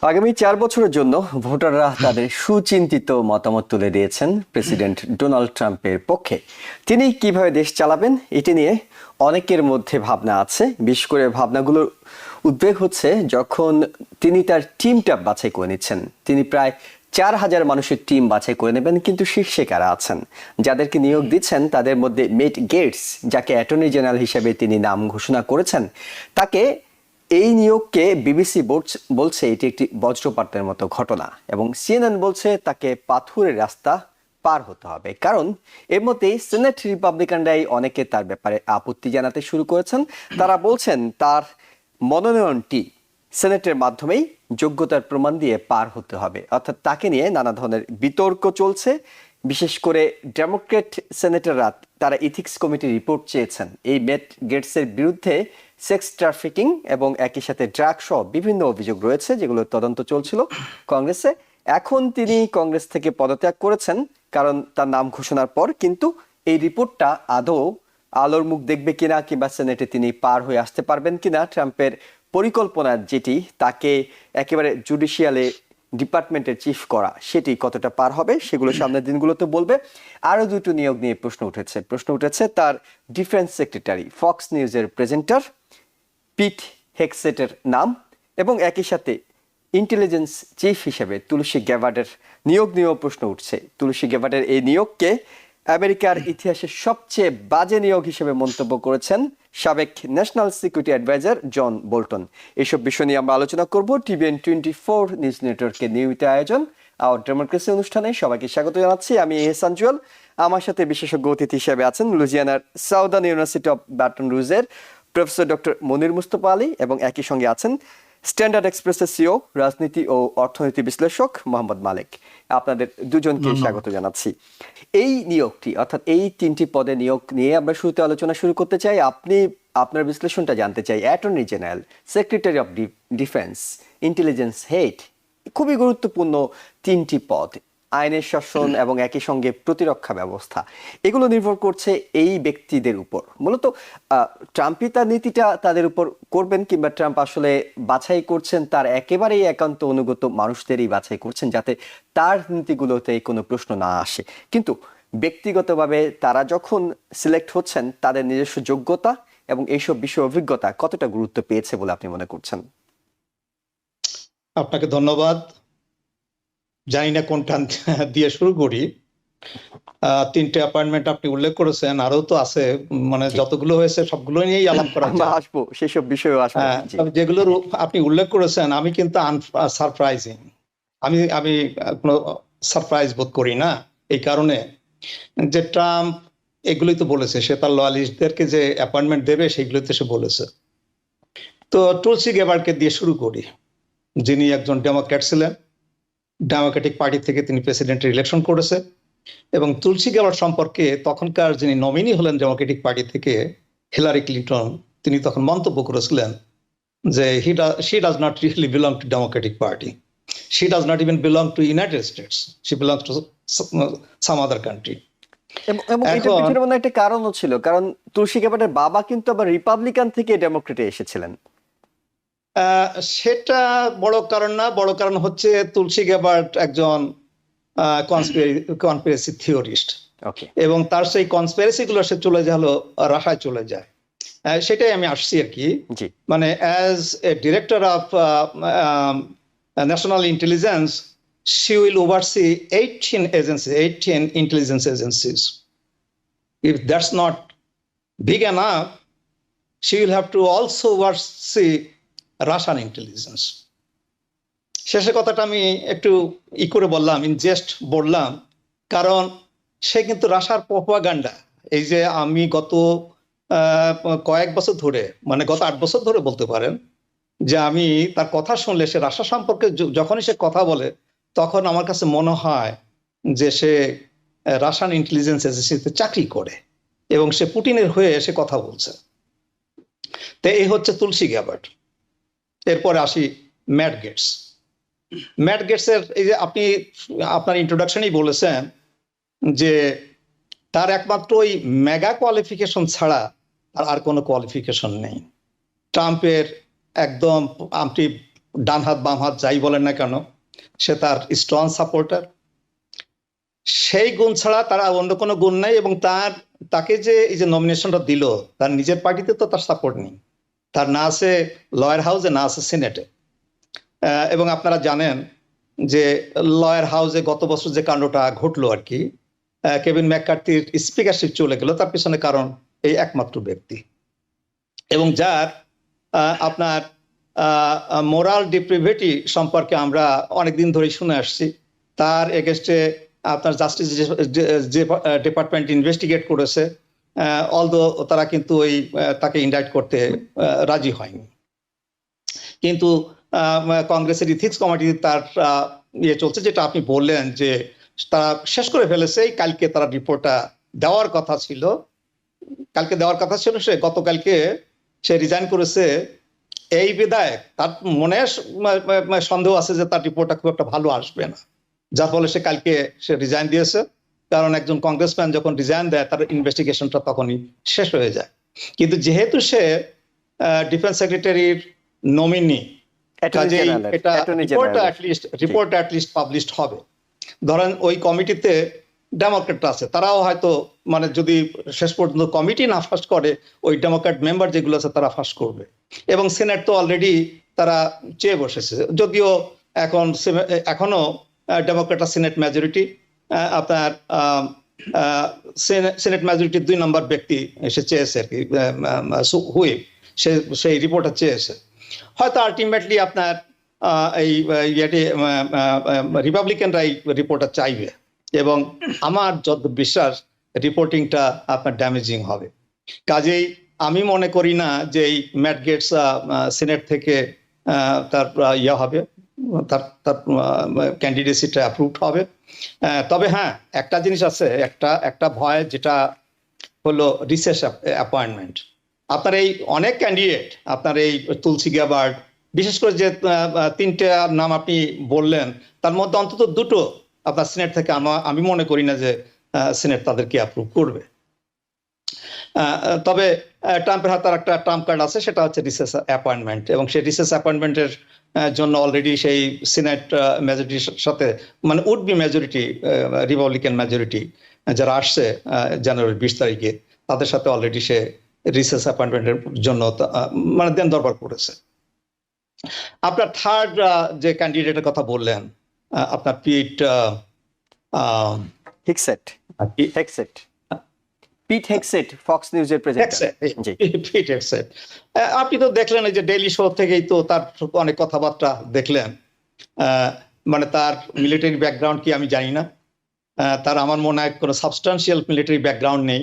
আগামী 4 বছরের জন্য ভোটাররা তাদের সুচিন্তিত মতামত তুলে দিয়েছেন প্রেসিডেন্ট ডোনাল্ড ট্রাম্পের পক্ষে। তিনি কিভাবে দেশ চালাবেন এটি নিয়ে অনেকের মধ্যে ভাবনা আছে। বিশেষ করে ভাবনাগুলোর উদ্বেগ হচ্ছে যখন তিনি তার টিমটা বাছাই করে নিচ্ছেন। তিনি প্রায় 4,000 মানুষের টিম বাছাই করে নেবেন, কিন্তু শীর্ষে কারা আছেন, যাদেরকে নিয়োগ দিচ্ছেন তাদের মধ্যে মেট গেটস, যাকে অ্যাটর্নি জেনারেল হিসেবে তিনি নাম ঘোষণা করেছেন, তাকে এই নিয়োগকে বিবিসি বলছে এটি একটি বজ্রপাতের মতো ঘটনা, এবং সিএনএন বলছে তাকে পাথুরের রাস্তা পার হতে হবে। কারণ এর মধ্যেই সিনেট রিপাবলিকানরাই অনেকে তার ব্যাপারে আপত্তি জানাতে শুরু করেছেন। তারা বলছেন তার মনোনয়নটি সেনেটের মাধ্যমেই যোগ্যতার প্রমাণ দিয়ে পার হতে হবে, অর্থাৎ তাকে নিয়ে নানা ধরনের বিতর্ক চলছে। বিশেষ করে ডেমোক্রেট সেনেটররা তারা ইথিক্স কমিটির রিপোর্ট চেয়েছেন এই মেট গেটসের বিরুদ্ধে। সেক্স ট্রাফিকিং এবং একই সাথে ড্রাগ সহ বিভিন্ন অভিযোগ রয়েছে, যেগুলো তদন্ত চলছিল কংগ্রেসে। এখন তিনি কংগ্রেস থেকে পদত্যাগ করেছেন কারণ তার নাম ঘোষণার পর। কিন্তু এই রিপোর্টটা আদৌ আলোর মুখ দেখবে কিনা, কিংবা সেনেটে তিনি পার হয়ে আসতে পারবেন কিনা, ট্রাম্পের পরিকল্পনা যেটি তাকে একেবারে জুডিশিয়ালে ডিপার্টমেন্টের চিফ করা, সেটি কতটা পার হবে, সেগুলো সামনের দিনগুলোতে বলবে। আরো দুটো নিয়োগ নিয়ে প্রশ্ন উঠেছে তার ডিফেন্স সেক্রেটারি, ফক্স নিউজের প্রেজেন্টার পিট হেগসেটের নাম, এবং একই সাথে ইন্টেলিজেন্স চিফ হিসেবে তুলসী গ্যাবার্ডের নিয়োগ নিয়েও প্রশ্ন উঠছে। তুলসী গ্যাবার্ডের এই নিয়োগকে আমেরিকার ইতিহাসের সবচেয়ে বাজে নিয়োগ হিসেবে মন্তব্য করেছেন সাবেক national security adviser John Bolton. এসব বিষয় নিয়ে আমরা আলোচনা করব টিভিএন 24 নিউজ নেটওয়ার্কের নিয়মিত আয়োজন আওয়ার ডেমোক্রেসি অনুষ্ঠানে। সবাইকে স্বাগত জানাচ্ছি। আমি এহসান জুয়েল। আমার সাথে বিশেষজ্ঞ অতিথি হিসেবে আছেন লুজিয়ানার সাউদার্ন ইউনিভার্সিটি অফ বাটন রুজের প্রফেসর ডক্টর মনির মুস্তফা আলী, এবং একই সঙ্গে আছেন স্ট্যান্ডার্ড এক্সপ্রেসের সিও, রাজনীতি ও অর্থনীতি বিশ্লেষক মোহাম্মদ মালেক। আপনাদের দুজনকে স্বাগত জানাচ্ছি। এই নিয়োগটি, অর্থাৎ এই 3টি পদে নিয়োগ নিয়ে আমরা শুরুতে আলোচনা শুরু করতে চাই। আপনি আপনার বিশ্লেষণটা জানতে চাই। Attorney general, secretary of defence, intelligence head, খুবই গুরুত্বপূর্ণ 3টি পদ। আইনের শাসন এবং একই সঙ্গে প্রতিরক্ষা ব্যবস্থা, এগুলো নির্ভর করছে এই ব্যক্তিদের উপর। মূলত ট্রাম্পই তার নীতিটা তাদের উপর করবেন, কিংবা ট্রাম্প আসলে বাছাই করছেন তার একেবারেই একান্ত অনুগত মানুষদেরই বাছাই করছেন, যাতে তার নীতিগুলোতে কোনো প্রশ্ন না আসে। কিন্তু ব্যক্তিগতভাবে তারা যখন সিলেক্ট হচ্ছেন, তাদের নিজস্ব যোগ্যতা এবং এইসব বিষয় অভিজ্ঞতা কতটা গুরুত্ব পেয়েছে বলে আপনি মনে করছেন? আপনাকে ধন্যবাদ। জানি না কোনটা দিয়ে শুরু করি। 3টে অ্যাপয়েন্টমেন্ট আপনি উল্লেখ করেছেন, আরো তো আছে, মানে যতগুলো হয়েছে সবগুলো নিয়েই আলাপ করা যায়। আসবো সেসব বিষয়ে আসবো। যেগুলোর আপনি উল্লেখ করেছেন আমি কিন্তু সারপ্রাইজিং, আমি কোনো সারপ্রাইজ বোধ করি না। এই কারণে যে ট্রাম্প এগুলোই তো বলেছে, সে তার লয়ালিস্টদেরকে যে অ্যাপয়েন্টমেন্ট দেবে সেগুলোতে সে বলেছে। তো তুলসী গ্যাবার্ডকে দিয়ে শুরু করি, যিনি একজন ডেমোক্র্যাট ছিলেন। ডেমোক্রেটিক পার্টি থেকে তিনি প্রেসিডেন্টের ইলেকশন করেছে, এবং তুলসী গ্যাবার্ড সম্পর্কে তখনকার যিনি নমিনি হলেন ডেমোক্রেটিক পার্টি থেকে, হিলারি ক্লিন্টন, তিনি তখন মন্তব্য করেছিলেন যে she does not really belong to Democratic Party. She does not even belong to United States. She belongs to some other country. এবং এটা পিছনে মনে একটা কারণও ছিল, কারণ তুলসী গ্যাবার্ডের বাবা কিন্তু আবার রিপাবলিকান থেকে ডেমোক্রেটে এসেছিলেন। সেটা বড় কারণ না। বড় কারণ হচ্ছে তুলসী গ্যাবার্ড একজন কনস্পিরেসি থিওরিস্ট, এবং তার সেই কনস্পিরেসি গুলো সে চলে গেল রাশায় চলে যায়। সেটাই আমি আসছি আর কি। মানে as a director of national intelligence, she will oversee 18 intelligence agencies. If that's not big enough, she will have to also oversee Russian intelligence. শেষের কথাটা আমি একটু করে বললাম, ইনজেস্ট বললাম, কারণ সে কিন্তু রাশার প্রোপাগান্ডা, এই যে আমি গত কয়েক বছর ধরে, মানে গত 8 বছর ধরে বলতে পারেন, যে আমি তার কথা শুনলে, সে রাশা সম্পর্কে যখনই সে কথা বলে, তখন আমার কাছে মনে হয় যে সে রাশিয়ান ইন্টেলিজেন্স এজেন্সিতে চাকরি করে এবং সে পুটিনের হয়ে এসে কথা বলছে। তো এই হচ্ছে তুলসী গ্যাবার্ড। এরপরে আসি ম্যাট গেটস। ম্যাট গেটসের এই যে আপনি আপনার ইন্ট্রোডাকশনেই বলেছেন যে তার একমাত্র ওই মেগা কোয়ালিফিকেশন ছাড়া আর কোনো কোয়ালিফিকেশন নেই। ট্রাম্পের একদম আপনি ডান হাত বাম হাত যাই বলেন না কেন, সে তার স্ট্রং সাপোর্টার। সেই গুণ ছাড়া তারা অন্য কোনো গুণ নাই, এবং তাকে যে এই যে নমিনেশনটা দিল, তার নিজের পার্টিতে তো তার সাপোর্ট নেই, তার না আছে লয়ার হাউসে, না আছে সিনেটে। এবং আপনারা জানেন যে লয়ার হাউসে গত বছর যে কাণ্ডটা ঘটলো আর কি, কেভিন ম্যাককার্থির স্পিকারশিপ চলে গেল, তার পিছনে কারণ এই একমাত্র ব্যক্তি, এবং যার আপনার মোরাল ডিপ্রিভিটি সম্পর্কে আমরা অনেকদিন ধরেই শুনে আসছি। তার এগেনস্টে আপনার জাস্টিস যে ডিপার্টমেন্ট ইনভেস্টিগেট করেছে, অলদো তারা কিন্তু ওই তাকে ইন্ডাইট করতে রাজি হয়নি। কিন্তু কংগ্রেসের ইথিক্স কমিটি তার ইয়ে চলছে, যেটা আপনি বললেন যে তারা শেষ করে ফেলেছে। কালকে তারা রিপোর্টটা দেওয়ার কথা ছিল, সে গতকালকে সে রিজাইন করেছে। এই বিধায়ক তার মনে সন্দেহ আছে যে তার রিপোর্টটা খুব একটা ভালো আসবে না, যার ফলে কালকে সে রিজাইন দিয়েছে। কারণ একজন কংগ্রেসম্যান যখন রিজাইন দেয়, তার ইনভেস্টিগেশনটা তখনই শেষ হয়ে যায়। কিন্তু যেহেতু সে ডিফেন্স সেক্রেটারির নমিনি, কাজেই এটা রিপোর্ট অ্যাটলিস্ট পাবলিশড হবে। ধরেন ওই কমিটিতে ডেমোক্রেট আছে, তারাও হয়তো মানে যদি শেষ পর্যন্ত কমিটি না ফাঁস করে, ওই ডেমোক্রেট মেম্বার যেগুলো আছে তারা ফাঁস করবে। এবং সিনেট তো অলরেডি তারা চেয়ে বসেছে, যদিও এখনো ডেমোক্রেট সিনেট মেজরিটি, আপনার সিনেট মেজরিটির 2 নম্বর ব্যক্তি এসে চেয়েছে আর কি, হুইপ, সেই রিপোর্টটা চেয়েছে। হয়তো আলটিমেটলি আপনার এই রিপাবলিকানরা এই রিপোর্টটা চাইবে, এবং আমার যত বিশ্বাস রিপোর্টিংটা আপনার ড্যামেজিং হবে। কাজেই আমি মনে করি না যে এই ম্যাট গেটস সিনেট থেকে তার হবে, তার ক্যান্ডিডেসিটা অ্যাপ্রুভড হবে। তবে হ্যাঁ, একটা জিনিস আছে, একটা ভয়, যেটা হলো রিসেস অ্যাপয়েন্টমেন্ট। আপনার এই অনেক ক্যান্ডিডেট, আপনার এই তুলসী গ্যাবার্ড, বিশেষ করে যে 3টে নাম আপনি বললেন, তার মধ্যে অন্তত 2টো আপনার সিনেট থেকে আমি মনে করি না যে সিনেট তাদেরকে অ্যাপ্রুভ করবে। তবে ট্রাম্পের হাতে একটা ট্রাম্প কার্ড আছে, সেটা হচ্ছে রিসেস অ্যাপয়েন্টমেন্ট, এবং সেই রিসেস অ্যাপয়েন্টমেন্টের জন্য অলরেডি সেই সিনেট মেজরিটির সাথে, মানে would be majority, Republican majority যারা আসছে জানুয়ারির 20 তারিখে, তাদের সাথে অলরেডি সে রিসেস অ্যাপয়েন্টমেন্টের জন্য মানে দেন দরবার করেছে। আপনার থার্ড যে ক্যান্ডিডেটের কথা বললেন, আপনার পিট হেগসেট, ফক্স নিউজের প্রেজেন্টার। আপনি তো দেখলেন এই যে ডেইলি শো থেকেই তো তার অনেক কথাবার্তা দেখলেন। মানে তার মিলিটারি ব্যাকগ্রাউন্ড কি আমি জানি না, তার আমার মনে হয় কোনো সাবস্টান্সিয়াল মিলিটারি ব্যাকগ্রাউন্ড নেই।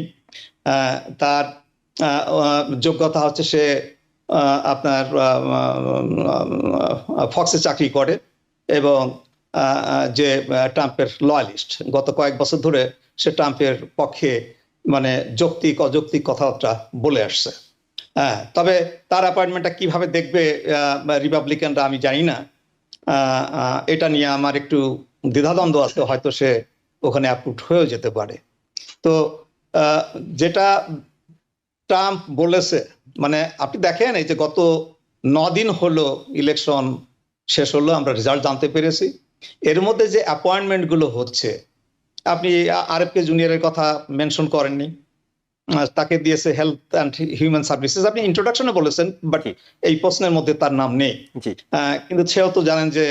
তার যোগ্যতা হচ্ছে সে আপনার ফক্সে চাকরি করে, এবং যে ট্রাম্পের লয়ালিস্ট, গত কয়েক বছর ধরে সে ট্রাম্পের পক্ষে মানে যৌক্তিক অযৌক্তিক কথাবার্তা বলে আসছে। তবে তার অ্যাপয়েন্টমেন্টটা কিভাবে দেখবে রিপাবলিকানরা আমি জানি না, এটা নিয়ে আমার একটু দ্বিধাদ্বন্দ্ব আছে, হয়তো সে ওখানে অ্যাপ্রুভড হয়েও যেতে পারে। তো যেটা ট্রাম্প বলেছে, মানে আপনি দেখেন এই যে গত 9 দিন হলো ইলেকশন শেষ হলো, আমরা রেজাল্ট জানতে পেরেছি। এর মধ্যে যে অ্যাপয়েন্টমেন্ট গুলো হচ্ছে, আপনি RFK জুনিয়রের কথা মেনশন করেননি, তাকে দিয়েছে হেলথ অ্যান্ড হিউম্যান সার্ভিসেস, আপনি ইন্ট্রোডাকশনে বলেছেন, বাট এই প্রশ্নের মধ্যে তার নাম নেই। কিন্তু সেও তো জানেন যে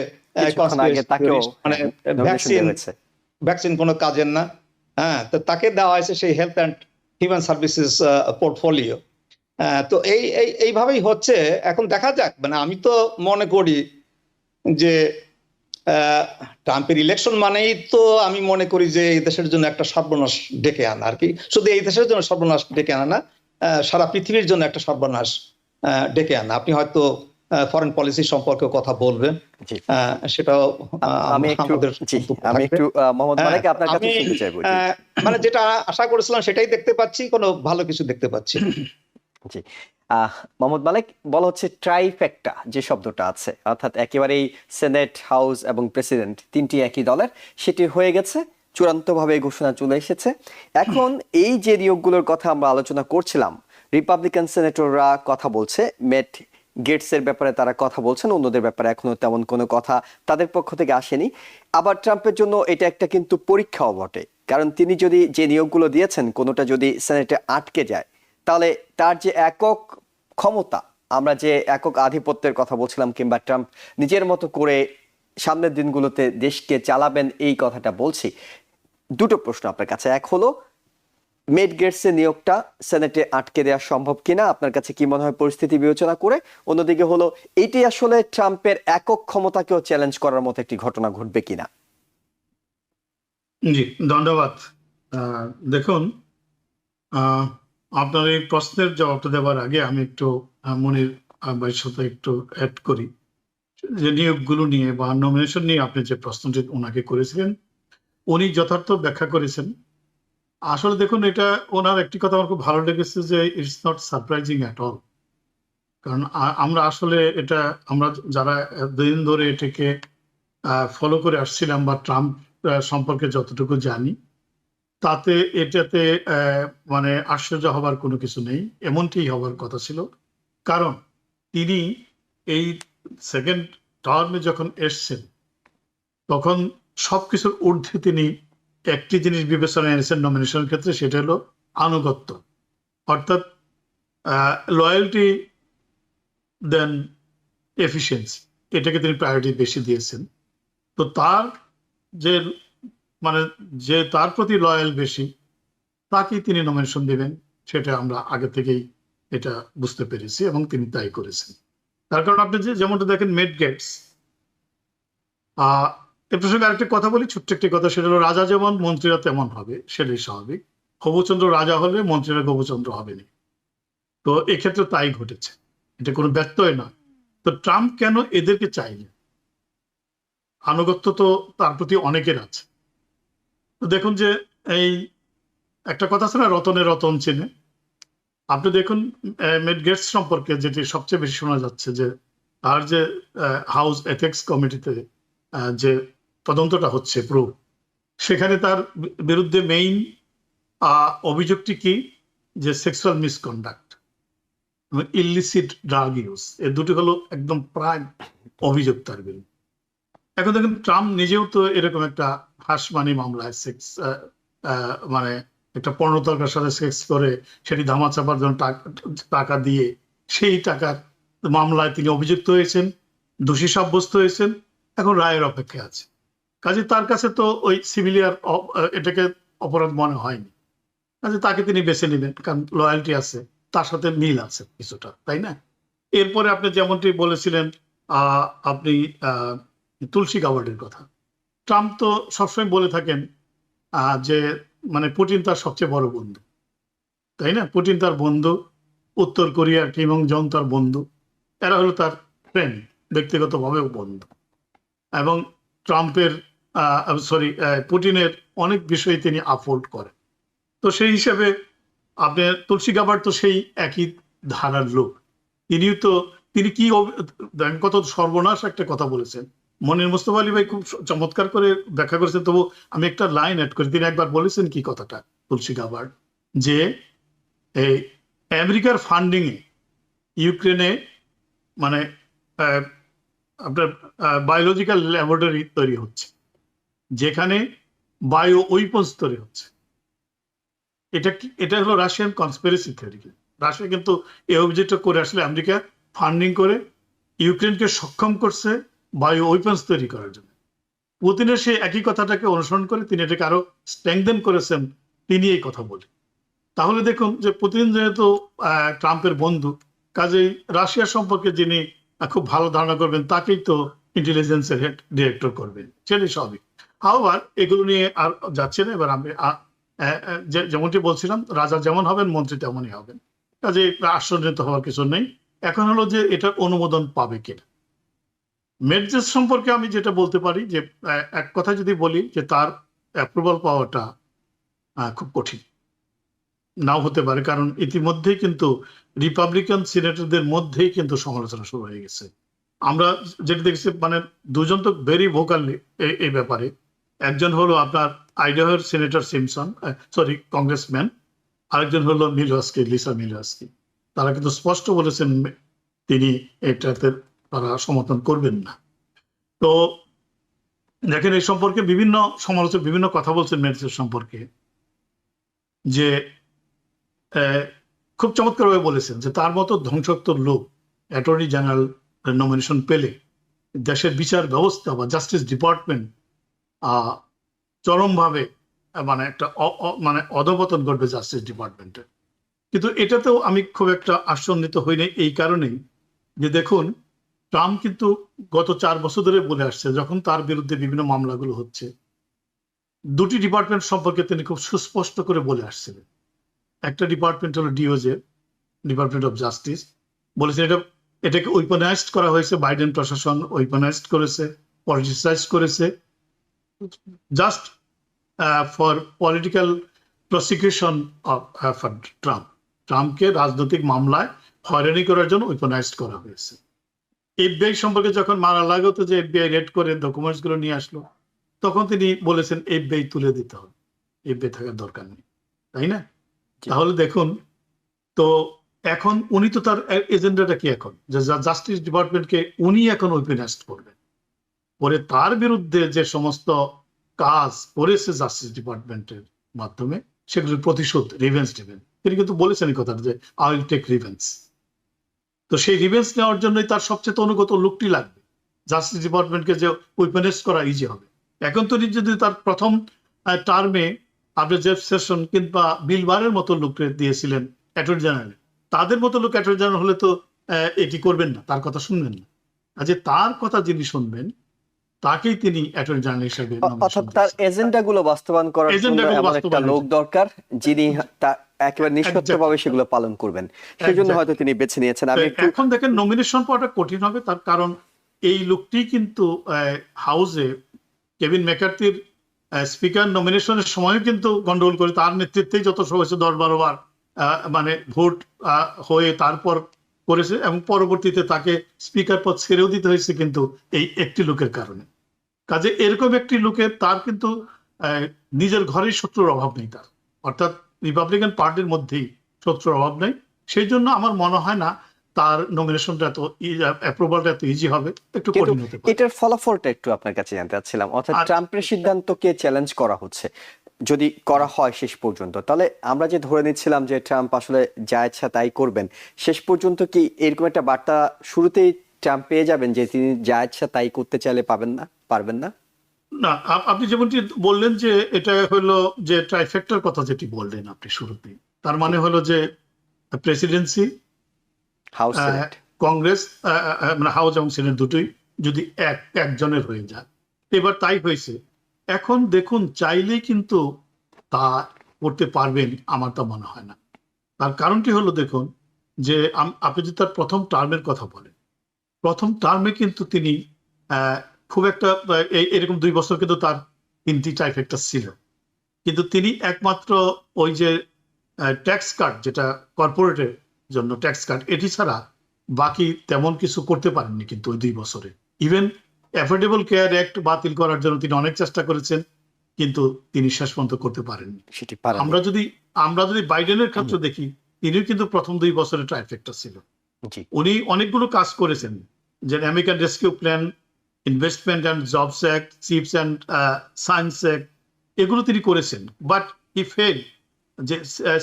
মানে ভ্যাকসিন কোনো কাজের না, তো তাকে দেওয়া হয়েছে সেই health and human services portfolio. তো এইভাবেই হচ্ছে। এখন দেখা যাক, মানে আমি তো মনে করি যে ট্রাম্পের ইলেকশন মানেই তো আমি মনে করি যে এই দেশের জন্য একটা সর্বনাশ ডেকে আনা আর কি। শুধু এই দেশের জন্য সর্বনাশ ডেকে আনা না, সারা পৃথিবীর জন্য একটা সর্বনাশ ডেকে আনা। আপনি হয়তো ফরেন পলিসি সম্পর্কে কথা বলবেন, সেটাও আমি একটু মোহাম্মদ মালেক আপনার কাছে শুনতে চাইবো। মানে যেটা আশা করেছিলাম সেটাই দেখতে পাচ্ছি, কোনো ভালো কিছু দেখতে পাচ্ছি। জি, মোহাম্মদ মালেক, বলা হচ্ছে ট্রাইফেক্টা যে শব্দটা আছে, অর্থাৎ একেবারেই সেনেট, হাউস এবং প্রেসিডেন্ট 3টি একই দলের, সেটি হয়ে গেছে, চূড়ান্তভাবে ঘোষণা চলে এসেছে। এখন এই যে নিয়োগগুলোর কথা আমরা আলোচনা করছিলাম, রিপাবলিকান সেনেটররা কথা বলছে ম্যাট গেটসের ব্যাপারে তারা কথা বলছেন, অন্যদের ব্যাপারে এখনো তেমন কোনো কথা তাদের পক্ষ থেকে আসেনি। আবার ট্রাম্পের জন্য এটা একটা কিন্তু পরীক্ষাও বটে, কারণ তিনি যদি যে নিয়োগগুলো দিয়েছেন কোনোটা যদি সেনেটে আটকে যায়, তাহলে তার যে একক ক্ষমতা, আমরা যে একক আধিপত্যের কথা বলছিলাম, কিংবা ট্রাম্প নিজের মতো করে সামনের দিনগুলোতে দেশকে চালাবেন এই কথাটা বলছি, দুটো প্রশ্ন আপনার কাছে। এক হলো, মেট গেটসের নিয়োগটা সেনেটে আটকে দেওয়া সম্ভব কিনা, আপনার কাছে কি মনে হয় পরিস্থিতি বিবেচনা করে? অন্যদিকে হলো, এটি আসলে ট্রাম্পের একক ক্ষমতাকেও চ্যালেঞ্জ করার মতো একটি ঘটনা ঘটবে কিনা? জি, ধন্যবাদ। দেখুন, আহ, আপনার এই প্রশ্নের জবাবটা দেওয়ার আগে আমি একটু মনির ভাইয়ের সাথে একটু অ্যাড করি যে নিয়োগগুলো নিয়ে বা নমিনেশন নিয়ে আপনি যে প্রশ্নটি ওনাকে করেছিলেন, উনি যথার্থ ব্যাখ্যা করেছেন। আসলে দেখুন, এটা ওনার একটি কথা আমার খুব ভালো লেগেছে যে it's not surprising at all. কারণ আমরা আসলে এটা আমরা যারা দিন ধরে এটাকে ফলো করে আসছিলাম বা ট্রাম্প সম্পর্কে যতটুকু জানি, তাতে এটাতে মানে আশ্চর্য হবার কোনো কিছু নেই, এমনটি হবার কথা ছিল। কারণ তিনি এই সেকেন্ড টার্মে যখন এসছেন, তখন সবকিছুর ঊর্ধ্বে তিনি একটি জিনিস বিবেচনায় এনেছেন নমিনেশনের ক্ষেত্রে, সেটা হলো আনুগত্য, অর্থাৎ লয়্যালটি দেন এফিসিয়েন্সি, এটাকে তিনি প্রায়োরিটি বেশি দিয়েছেন। তো তার যে মানে যে তার প্রতি লয়াল বেশি, তাকেই তিনি নমিনেশন দেবেন, সেটা আমরা আগে থেকেই এটা বুঝতে পেরেছি এবং তিনি তাই করেছেন। তার কারণ আপনি যেমনটা দেখেন মেট গেটস, এ প্রসঙ্গে আরেকটা কথা বলি, ছোট্ট একটি কথা, সেটা হলো রাজা যেমন মন্ত্রীরা তেমন হবে, সেটাই স্বাভাবিক। হবুচন্দ্র রাজা হলে মন্ত্রীরা গোবচন্দ্র হবেনি। তো এক্ষেত্রে তাই ঘটেছে, এটা কোনো ব্যত্যয় নয়। তো ট্রাম্প কেন এদেরকে চাইলেন? আনুগত্য তো তার প্রতি অনেকের আছে। তো দেখুন যে এই একটা কথা আছে না, রতনে রতন চেনে। আপনি দেখুন মেট গেটস সম্পর্কে যেটি সবচেয়ে বেশি শোনা যাচ্ছে, যে তার যে হাউস এথিক্স কমিটিতে যে তদন্তটা হচ্ছে প্রুফ, সেখানে তার বিরুদ্ধে মেইন অভিযোগটি কি, যে sexual misconduct, illicit drug use, এই দুটি হলো একদম প্রায় অভিযোগ তার বিরুদ্ধে। এখন দেখুন, ট্রাম্প নিজেও তো এরকম একটা হাসমানি মামলায় সেক্স মানে একটা পর্ণতারকার সাথে সেক্স করে সেটি ধামাচাপার জন্য টাকা দিয়ে সেই টাকার মামলায় তিনি অভিযুক্ত হয়েছেন, দোষী সাব্যস্ত হয়েছেন, এখন রায়ের অপেক্ষায় আছে। কাজে তার কাছে তো ওই সিভিলিয়ার এটাকে অপরাধ মনে হয়নি, কাজে তাকে তিনি বেছে নেবেন, কারণ লয়্যালটি আছে, তার সাথে মিল আছে কিছুটা, তাই না? এরপরে আপনি যেমনটি বলেছিলেন, আপনি তুলসী গাবার্ডের কথা, ট্রাম্প তো সবসময় বলে থাকেন যে মানে পুতিন তার সবচেয়ে বড় বন্ধু, তাই না? পুতিন তার বন্ধু, উত্তর কোরিয়ার কিম জং তার বন্ধু, এরা হলো তার ফ্রেন্ড, ব্যক্তিগতভাবেও বন্ধু। এবং ট্রাম্পের পুতিনের অনেক বিষয় তিনি আপহোল্ড করেন। তো সেই হিসেবে আপনার তুলসী গাবার্ড তো সেই একই ধারার লোক। তিনি কি কত সর্বনাশ একটা কথা বলেছেন, মনির মুস্তফা আলী ভাই খুব চমৎকার করে ব্যাখ্যা করেছেন। তবু আমি একটা লাইন অ্যাড করি, তিনি একবার বলেছেন কি কথাটা, তুলসী গাবার্ড, যে এই আমেরিকার ফান্ডিং এ ইউক্রেনে মানে আপনার বায়োলজিক্যাল ল্যাবরেটরি তৈরি হচ্ছে, যেখানে বায়ো ওয়েপন্স তৈরি হচ্ছে। এটা হলো রাশিয়ান কনস্পিরেসি থিওরি। রাশিয়া কিন্তু এই অভিযোগটা করে আসলে আমেরিকা ফান্ডিং করে ইউক্রেনকে সক্ষম করছে বায়ো ওয়েপন্স তৈরি করার জন্য। পুতিনের সেই একই কথাটাকে অনুসরণ করে তিনি এটাকে আরো স্ট্রেংথেন করেছেন, তিনি এই কথা বলে। তাহলে দেখুন যে পুতিন যেহেতু ট্রাম্পের বন্ধু, কাজেই রাশিয়া সম্পর্কে যিনি খুব ভালো ধারণা করবেন, তাকেই তো ইন্টেলিজেন্সের হেড ডিরেক্টর করবেন, সেটাই স্বাভাবিক। আবার এগুলো নিয়ে আর যাচ্ছে না। এবার আমি যেমনটি বলছিলাম, রাজা যেমন হবেন মন্ত্রী তেমনই হবেন, কাজে আশ্চর্যিত হওয়ার কিছু নেই। এখন হলো যে এটার অনুমোদন পাবে কিনা। মেডজেস সম্পর্কে আমি যেটা বলতে পারি, যে এক কথা যদি বলি, যে তার অ্যাপ্রুভাল পাওয়াটা খুব কঠিন নাও হতে পারে, কারণ ইতিমধ্যেই কিন্তু রিপাবলিকান সিনেটরদের মধ্যেই কিন্তু সমালোচনা শুরু হয়ে গেছে। আমরা যেটা দেখছি, মানে দুজন তো ভেরি ভোকাল এই ব্যাপারে। একজন হলো আপনার আইডাহোর সিনেটর সিমসন, কংগ্রেসম্যান, আরেকজন হলো লিসা মিলওয়াস্কি। তারা কিন্তু স্পষ্ট বলেছেন তিনি এটাতে তারা সমর্থন করবেন না। তো দেখেন এই সম্পর্কে বিভিন্ন সমালোচক বিভিন্ন কথা বলছেন মেরিসের সম্পর্কে, যে খুব চমৎকারভাবে বলেছেন যে তার মতো ধ্বংসাত্মক লোক অ্যাটর্নি জেনারেল নমিনেশন পেলে দেশের বিচার ব্যবস্থা বা জাস্টিস ডিপার্টমেন্ট চরমভাবে মানে একটা মানে অধপতন ঘটবে জাস্টিস ডিপার্টমেন্টের। কিন্তু এটাতেও আমি খুব একটা আশ্চর্যিত হইনি এই কারণেই যে দেখুন, ট্রাম্প কিন্তু গত 4 বছর ধরে বলে আসছে, যখন তার বিরুদ্ধে বিভিন্ন মামলাগুলো হচ্ছে, দুটি ডিপার্টমেন্ট সম্পর্কে তিনি খুব সুস্পষ্ট করে বলে আসছিলেন। একটা ডিপার্টমেন্ট হলো ডিওজে, ডিপার্টমেন্ট অফ জাস্টিস, বলেছে এটাকে ওয়েপনাইজড করা হয়েছে, বাইডেন প্রশাসন ওয়েপনাইজড করেছে, পলিটিসাইজ করেছে, just for political prosecution of ট্রাম্পকে রাজনৈতিক মামলায় হয়রানি করার জন্য ওয়েপনাইজড করা হয়েছে। এফবিআই সম্পর্কে যখন মারা লাগতো যে এফবিআই রেড করে ডকুমেন্টস গুলো নিয়ে আসলো, তখন তিনি বলেছেন এফবিআই তুলে দিতে হবে, এফবিআই থাকার দরকার নেই, তাই না? তাহলে দেখুন, তো এখন উনি তো তার এজেন্ডাটা কি এখন, যে জাস্টিস ডিপার্টমেন্টকে উনি এখন ওয়েপনাইজড করবেন, পরে তার বিরুদ্ধে যে সমস্ত কাজ করেছে জাস্টিস ডিপার্টমেন্টের মাধ্যমে সেগুলোর প্রতিশোধ, রিভেঞ্জ নেবেন। তিনি কিন্তু বলেছেন এই কথাটা যে আই উইল টেক রিভেঞ্জ। তো সেই রিভেঞ্জ নেওয়ার জন্যই তার সবচেয়ে অনুগত লোকটি লাগবে, জাস্টিস ডিপার্টমেন্টকে যে ওয়েপনাইজ করা ইজি হবে। এখন তিনি যদি তার প্রথম টার্মে আপনি জেফ সেশন কিংবা বিল বারের মতো লোককে দিয়েছিলেন অ্যাটর্নি জেনারেল, তাদের মতো লোক অ্যাটর্নি জেনারেল হলে তো এটি করবেন না, তার কথা শুনবেন না। আর যে তার কথা যিনি শুনবেন তাকেই তিনি অ্যাটর্নি জেনারেল হিসেবে অর্থাৎ তার এজেন্ডা গুলো বাস্তবায়ন করার জন্য এমন একটা লোক দরকার যিনি একেবারে নিঃস্বার্থভাবে সেগুলো পালন করবেন, সেজন্য হয়তো তিনি বেছে নিয়েছেন। আমি এখন দেখেন নমিনেশন পাওয়াটা কঠিন হবে, তার কারণ এই লোকটি কিন্তু হাউসে কেভিন ম্যাকার্থির স্পিকার নমিনেশনের সময় কিন্তু গন্ডগোল করে, তার নেতৃত্বেই যত হয়েছে 10-12 বার মানে ভোট হয়ে তারপর করেছে, এবং পরবর্তীতে তাকে স্পিকার পদ ছেড়েও দিতে হয়েছে কিন্তু এই একটি লোকের কারণে। কাজে এরকম একটি লোকের তার কিন্তু নিজের ঘরেই শত্রুর অভাব নেই তার, অর্থাৎ রিপাবলিকান পার্টির মধ্যেই শত্রুর অভাব নেই। সেই জন্য আমার মনে হয় না তার নমিনেশনটা এত অ্যাপ্রুভালটা এত ইজি হবে, একটু কঠিন হতে পারে। এটার ফলাফলটা একটু আপনার কাছে জানতে চাচ্ছিলাম, অর্থাৎ ট্রাম্পের সিদ্ধান্তকে চ্যালেঞ্জ করা হচ্ছে, যদি করা হয় শেষ পর্যন্ত, তাহলে আমরা যে ধরে নিচ্ছিলাম যে ট্রাম্প আসলে যা ইচ্ছা তাই করবেন, শেষ পর্যন্ত কি এরকম একটা বার্তা শুরুতেই ট্রাম্প পেয়ে যাবেন যে তিনি যা ইচ্ছা তাই করতে চাইলে পারবেন না? না, আপনি যেমনটি বললেন যে এটা হলো যে ট্রাইফেক্টার কথা যেটি বললেন আপনি শুরুতেই, তার মানে হলো যে প্রেসিডেন্সি, হাউস, কংগ্রেস, মানে হাউস এবং সিনেট দুটোই যদি একজনের হয়ে যায়, এবার তাই হয়েছে। এখন দেখুন, চাইলেই কিন্তু তা করতে পারবেন আমার তা মনে হয় না। তার কারণটি হলো দেখুন, যে আপনি যদি তার প্রথম টার্মের কথা বলেন, প্রথম টার্মে কিন্তু তিনি খুব একটা এরকম 2 বছর কিন্তু তার 3টি ট্রাইফেক্টার ছিল, কিন্তু তিনি একমাত্র ওই যে ট্যাক্স কাট, যেটা কর্পোরেটের জন্য ট্যাক্স কাট, এটি ছাড়া বাকি তেমন কিছু করতে পারেননি কিন্তু ওই 2 বছরে। ইভেন অ্যাফোর্ডেবল কেয়ার অ্যাক্ট বাতিল করার জন্য তিনি অনেক চেষ্টা করেছেন, কিন্তু তিনি শেষ পর্যন্ত করতে পারেননি। আমরা যদি বাইডেনের ক্ষেত্রে দেখি, তিনিও কিন্তু প্রথম 2 বছরে ট্রাইফেক্টার ছিল। উনি অনেকগুলো কাজ করেছেন, যে American rescue plan, investment and jobs act, chips and science act, এগুলো তিনি করেছেন, বাট হি ফেল যে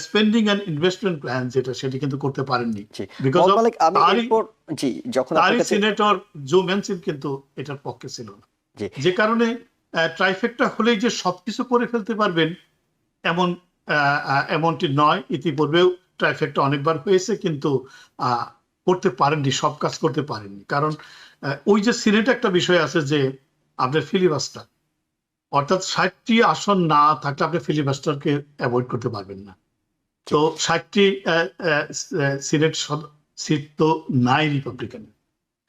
স্পেন্ডিং অ্যান্ড ইনভেস্টমেন্ট প্ল্যান যেটা, সেটি কিন্তু করতে পারেননি, বিকজ তারই সিনেটর জো মেনসন কিন্তু এটার পক্ষে ছিল না। যে কারণে ট্রাইফেক্টা হলেই যে সবকিছু করে ফেলতে পারবেন এমনটি নয়। ইতিপূর্বেও ট্রাইফেক্টা অনেকবার হয়েছে, কিন্তু করতে পারেননি, সব কাজ করতে পারেননি। কারণ ওই যে সিনেট একটা বিষয় আছে যে আপনার ফিলিবাস্টার, অর্থাৎ 60টি আসন না থাকলে আপনি ফিলিবাস্টারকে অ্যাভয়েড করতে পারবেন না। তো 60টি সিনেট সিট তো নাই রিপাবলিকান,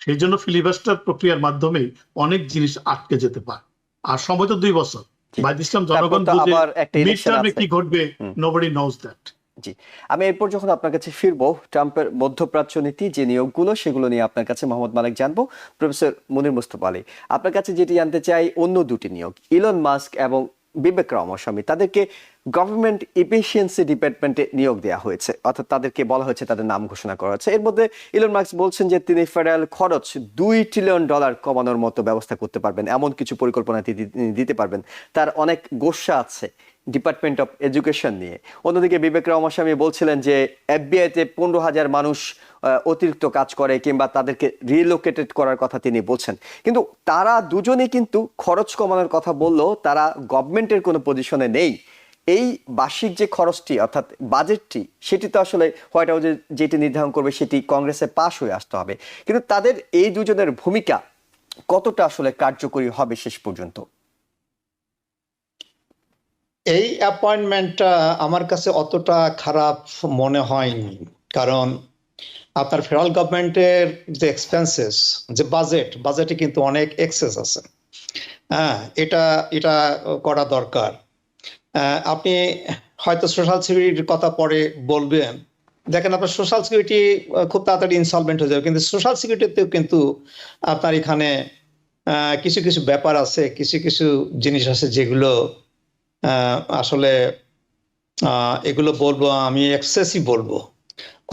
সেই জন্য ফিলিবাস্টার প্রক্রিয়ার মাধ্যমে অনেক জিনিস আটকে যেতে পারে। আর সময় তো 2 বছর, বাই দিস টাইম জনগণ মিড টার্মে কি ঘটবে, নোবডি নোজ দ্যাট। জি, আমি এরপর যখন আপনার কাছে ফিরবো, ট্রাম্পের মধ্যপ্রাচ্য নীতি যে নিয়োগগুলো, সেগুলো নিয়ে আপনার কাছে মোহাম্মদ মালেক জানবো। প্রফেসর মুনির মুস্তফা আলী, আপনার কাছে যেটি জানতে চাই অন্য দুটি নিয়োগ, ইলন মাস্ক এবং বিবেক রামাস্বামী, তাদেরকে গভর্নমেন্ট এফিসিয়েন্সি ডিপার্টমেন্টে নিয়োগ দেওয়া হয়েছে, অর্থাৎ তাদেরকে বলা হয়েছে, তাদের নাম ঘোষণা করা হয়েছে। এর মধ্যে ইলন মাস্ক বলছেন যে তিনি ফেডারেল খরচ $2 ট্রিলিয়ন কমানোর মতো ব্যবস্থা করতে পারবেন, এমন কিছু পরিকল্পনা তিনি দিতে পারবেন। তার অনেক গোস্বা আছে ডিপার্টমেন্ট অফ এডুকেশন নিয়ে। অন্যদিকে বিবেক রামাস্বামী বলছিলেন যে এফবিআইতে 15,000 মানুষ অতিরিক্ত কাজ করে কিংবা তাদেরকে রিলোকেটেড করার কথা তিনি বলছেন। কিন্তু তারা দুজনেই কিন্তু খরচ কমানোর কথা বললেও তারা গভর্নমেন্টের কোনো পজিশনে নেই। এই বার্ষিক যে খরচটি অর্থাৎ বাজেটটি, সেটি তো আসলে হোয়াইট হাউসে যেটি নির্ধারণ করবে সেটি কংগ্রেসে পাশ হয়ে আসতে হবে। কিন্তু তাদের এই দুজনের ভূমিকা কতটা আসলে কার্যকরী হবে শেষ পর্যন্ত? এই অ্যাপয়েন্টমেন্টটা আমার কাছে অতটা খারাপ মনে হয়নি, কারণ আপনার ফেডারেল গভর্নমেন্টের যে এক্সপেন্সেস, যে বাজেটে কিন্তু অনেক এক্সেস আছে। হ্যাঁ, এটা এটা করা দরকার। আপনি হয়তো সোশ্যাল সিকিউরিটির কথা পরে বলবেন। দেখেন, আপনার সোশ্যাল সিকিউরিটি খুব তাড়াতাড়ি ইনসলভেন্ট হয়ে যাবে, কিন্তু সোশ্যাল সিকিউরিটিতেও কিন্তু আপনার এখানে কিছু কিছু ব্যাপার আছে, কিছু কিছু জিনিস আছে যেগুলো আসলে এগুলো বলবো আমি এক্সেসিভ বলবো,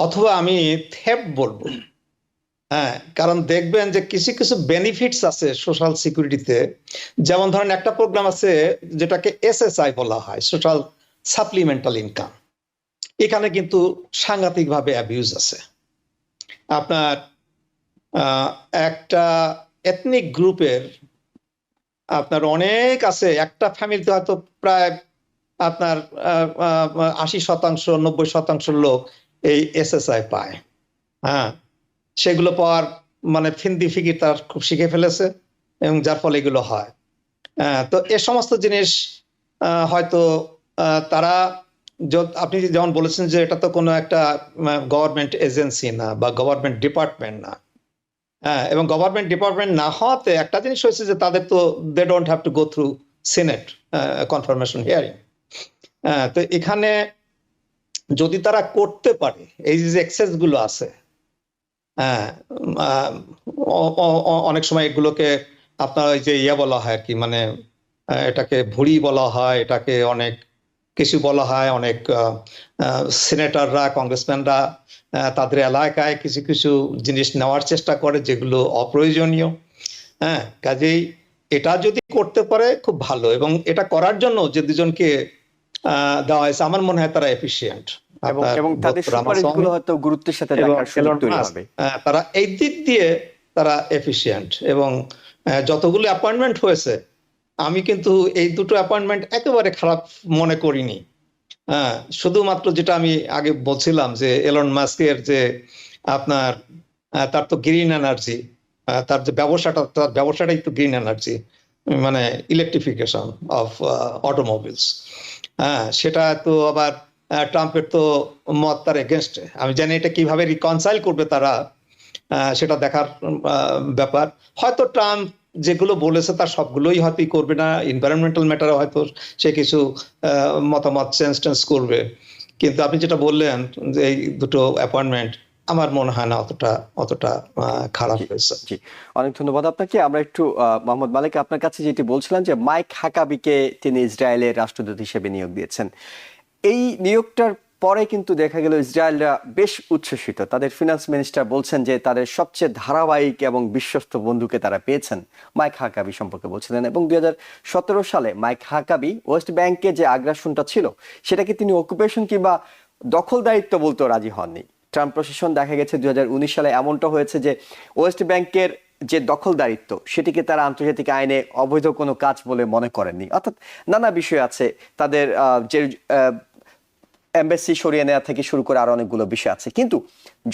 অথবা আমি থেফট বলবো। হ্যাঁ, কারণ দেখবেন যে কিছু কিছু বেনিফিটস আছে সোশ্যাল সিকিউরিটিতে। যেমন ধরেন, একটা প্রোগ্রাম আছে যেটাকে SSI বলা হয়, সোশ্যাল সাপ্লিমেন্টাল ইনকাম। এখানে কিন্তু সাংঘাতিকভাবে অ্যাবিউজ আছে। আপনার একটা এথনিক গ্রুপের আপনার অনেক আছে, একটা ফ্যামিলিতে হয়তো প্রায় আপনার 80%, 90% লোক এই SSI পায়। হ্যাঁ, সেগুলো পাওয়ার মানে ফিন্দি ফিকির তার খুব শিখে ফেলেছে, এবং যার ফলে এগুলো হয়। তো এ সমস্ত জিনিস হয়তো তারা, আপনি যেমন বলেছেন যে এটা তো কোনো একটা গভর্নমেন্ট এজেন্সি না বা গভর্নমেন্ট ডিপার্টমেন্ট না। হ্যাঁ, এবং গভর্নমেন্ট ডিপার্টমেন্ট না হওয়াতে একটা জিনিস হয়েছে যে তাদের তো they don't have to go through Senate confirmation hearing. তো এখানে যদি তারা করতে পারে, এই যে এক্সেস গুলো আছে, হ্যাঁ, অনেক সময় এগুলোকে আপনার ওই যে বলা হয় আর কি, মানে এটাকে ভুড়ি বলা হয়, এটাকে অনেক কিছু বলা হয়। অনেক সিনেটররা, কংগ্রেসম্যানরা তাদের এলাকায় কিছু কিছু জিনিস নেওয়ার চেষ্টা করে যেগুলো অপ্রয়োজনীয়। হ্যাঁ, কাজেই এটা যদি করতে পারে খুব ভালো, এবং এটা করার জন্য যে দুজনকে দেওয়া হয়েছে আমার মনে হয় তারা এফিশিয়েন্ট, এবং তাদের সুপারিশগুলো হয়তো গুরুত্বের সাথে দেখার সুযোগ তৈরি হবে। তারা এই দিক দিয়ে তারা এফিশিয়েন্ট। এবং যতগুলো অ্যাপয়েন্টমেন্ট হয়েছে, আমি কিন্তু এই দুটো অ্যাপয়েন্টমেন্ট একেবারে খারাপ মনে করিনি। হ্যাঁ, শুধুমাত্র যেটা আমি আগে বলছিলাম যে এলন মাস্কের যে আপনার তার তো গ্রিন এনার্জি, তার যে ব্যবসাটাই তো গ্রিন এনার্জি, মানে ইলেকট্রিফিকেশন অফ অটোমোবিলস। হ্যাঁ, সেটা তো আবার ট্রাম্পের তো মত তার এগেনস্টে। আমি জানি এটা কিভাবে রিকনসাইল করবে তারা, সেটা দেখার ব্যাপার। হয়তো ট্রাম্প যেগুলো বলেছে তার সবগুলোই হয়তো করবে না, এনভায়রনমেন্টাল ম্যাটারে হয়তো সে কিছু মতামত চেঞ্জ করবে। কিন্তু আপনি যেটা বললেন যে এই দুটো অ্যাপয়েন্টমেন্ট, আমার মনে হয় না অতটা খারাপ হয়েছে। জি, অনেক ধন্যবাদ আপনাকে। আমরা একটু মোহাম্মদ মালিক, আপনার কাছে যেটি বলছিলাম যে মাইক হাকাবিকে তিনি ইসরায়েলের রাষ্ট্রদূত হিসেবে নিয়োগ দিয়েছেন। এই নিয়োগটার পরে কিন্তু দেখা গেল ইসরায়েলরা বেশ উচ্ছ্বসিত। তাদের ফিনান্স মিনিস্টার বলছেন যে তাদের সবচেয়ে ধারাবাহিক এবং বিশ্বস্ত বন্ধুকে তারা পেয়েছেন। মাইক হাকাবি সম্পর্কে বলছিলেন, এবং 2017 সালে মাইক হাকাবি ওয়েস্ট ব্যাংকে যে আগ্রাসনটা ছিল সেটাকে তিনি অকুপেশন কিংবা দখলদারিত্ব বলতেও রাজি হননি। ট্রাম্প প্রশাসন দেখা গেছে 2019 সালে এমনটা হয়েছে যে ওয়েস্ট ব্যাংকের যে দখলদারিত্ব সেটিকে তারা আন্তর্জাতিক আইনে অবৈধ কোনো কাজ বলে মনে করেননি। অর্থাৎ নানা বিষয় আছে, তাদের যে এমবাসি সরিয়ে নেওয়া থেকে শুরু করে আরো অনেকগুলো বিষয় আছে। কিন্তু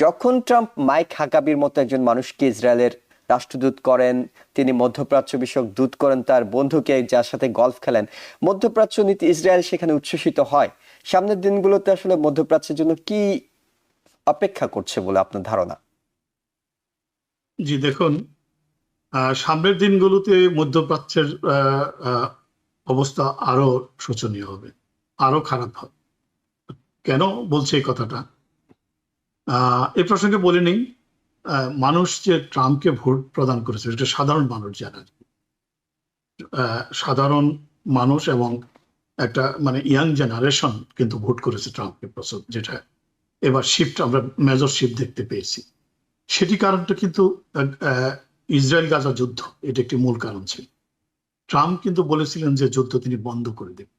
যখন ট্রাম্প মাইক হাকাবির মতো একজন মানুষকে ইসরায়েলের রাষ্ট্রদূত করেন, তিনি মধ্যপ্রাচ্য বিষয়ক দূত করেন তার বন্ধুকে, যার সাথে গলফ খেলেন, মধ্যপ্রাচ্য নীতি ইসরায়েল সেখানে উচ্ছ্বসিত হয়। সামনের দিনগুলোতে আসলে মধ্যপ্রাচ্যের জন্য কি অপেক্ষা করছে বলে আপনার ধারণা? জি দেখুন, সামনের দিনগুলোতে মধ্যপ্রাচ্যের অবস্থা আরো শোচনীয় হবে, আরো খারাপ হবে। কেন বলছে এই কথাটা? এই প্রসঙ্গে বলে নেই, মানুষ যে ট্রাম্পকে ভোট প্রদান করেছে এটা সাধারণ মানুষ, যারা সাধারণ মানুষ এবং একটা মানে ইয়াং জেনারেশন কিন্তু ভোট করেছে ট্রাম্পের পছন্দ, যেটা এবার শিফট আমরা মেজর শিফট দেখতে পেয়েছি। সেটি কারণটা কিন্তু ইসরায়েল গাজা যুদ্ধ, এটা একটি মূল কারণ ছিল। ট্রাম্প কিন্তু বলেছিলেন যে যুদ্ধ তিনি বন্ধ করে দেবেন,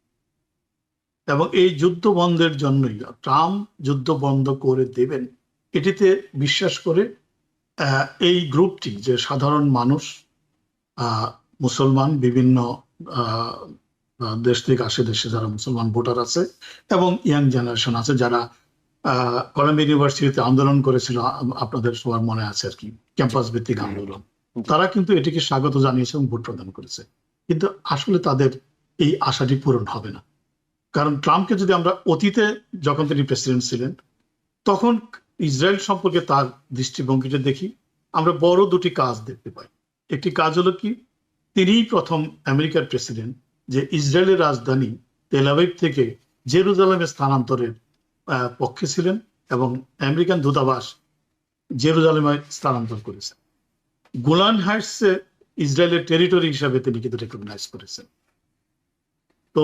এবং এই যুদ্ধ বন্ধের জন্যই ট্রাম্প যুদ্ধ বন্ধ করে দেবেন এটিতে বিশ্বাস করে এই গ্রুপটি, যে সাধারণ মানুষ, মুসলমান, বিভিন্ন দেশ থেকে আসে, দেশে যারা মুসলমান ভোটার আছে এবং ইয়াং জেনারেশন আছে, যারা কলাম্বিয়া ইউনিভার্সিটিতে আন্দোলন করেছিল, আপনাদের সবার মনে আছে আর কি, ক্যাম্পাস ভিত্তিক আন্দোলন, তারা কিন্তু এটিকে স্বাগত জানিয়েছে এবং ভোট প্রদান করেছে। কিন্তু আসলে তাদের এই আশাটি পূরণ হবে না, কারণ ট্রাম্পকে যদি আমরা অতীতে যখন তিনি প্রেসিডেন্ট ছিলেন তখন ইসরায়েল সম্পর্কে তার দৃষ্টিভঙ্গিটা দেখি, আমরা বড় দুটি কাজ দেখতে পাই। একটি কাজ হলো কি, তিনিই প্রথম আমেরিকার প্রেসিডেন্ট যে ইসরায়েলের রাজধানী তেল আবিব থেকে জেরুজালেমে স্থানান্তরের পক্ষে ছিলেন, এবং আমেরিকান দূতাবাস জেরুজালেমে স্থানান্তর করেছেন। গোলান হাইটসে ইসরায়েলের টেরিটরি হিসাবে তিনি কিন্তু রেকগনাইজ করেছেন। তো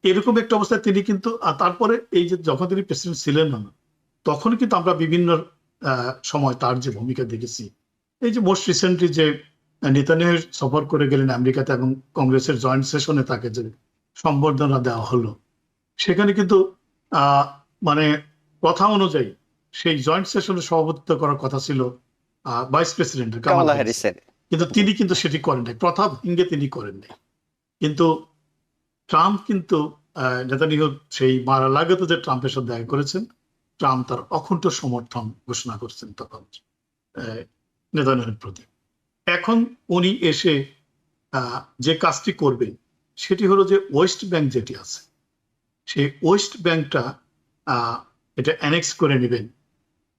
এরকম একটা অবস্থায় তিনি কিন্তু, তারপরে এই যে যখন তিনি প্রেসিডেন্ট ছিলেন না, তখন কিন্তু আমরা বিভিন্ন সময় তার যে ভূমিকা দেখেছি। এই যে মোস্ট রিসেন্টলি যে নেতানিয়াহু সফর করে গেলেন আমেরিকাতে এবং কংগ্রেসের জয়েন্ট সেশনে তাকে যে সম্বর্ধনা দেওয়া হলো, সেখানে কিন্তু মানে কথা অনুযায়ী সেই জয়েন্ট সেশনে সভাপতিত্ব করার কথা ছিল ভাইস প্রেসিডেন্ট কামালা হ্যারিসের, কিন্তু তিনি কিন্তু সেটি করেন নাই, প্রথা ভেঙে তিনি করেন নাই। কিন্তু ট্রাম্প কিন্তু নেতানিয়াহু সেই মার-আ-লাগোতে যে ট্রাম্পের সাথে দেখা করেছেন, ট্রাম্প তার অকুণ্ঠ সমর্থন ঘোষণা করছেন তখন নেতানিয়াহুর প্রতি। এখন উনি এসে যে কাজটি করবেন সেটি হলো যে ওয়েস্ট ব্যাংক যেটি আছে, সেই ওয়েস্ট ব্যাংকটা এটা অ্যানেক্স করে নেবেন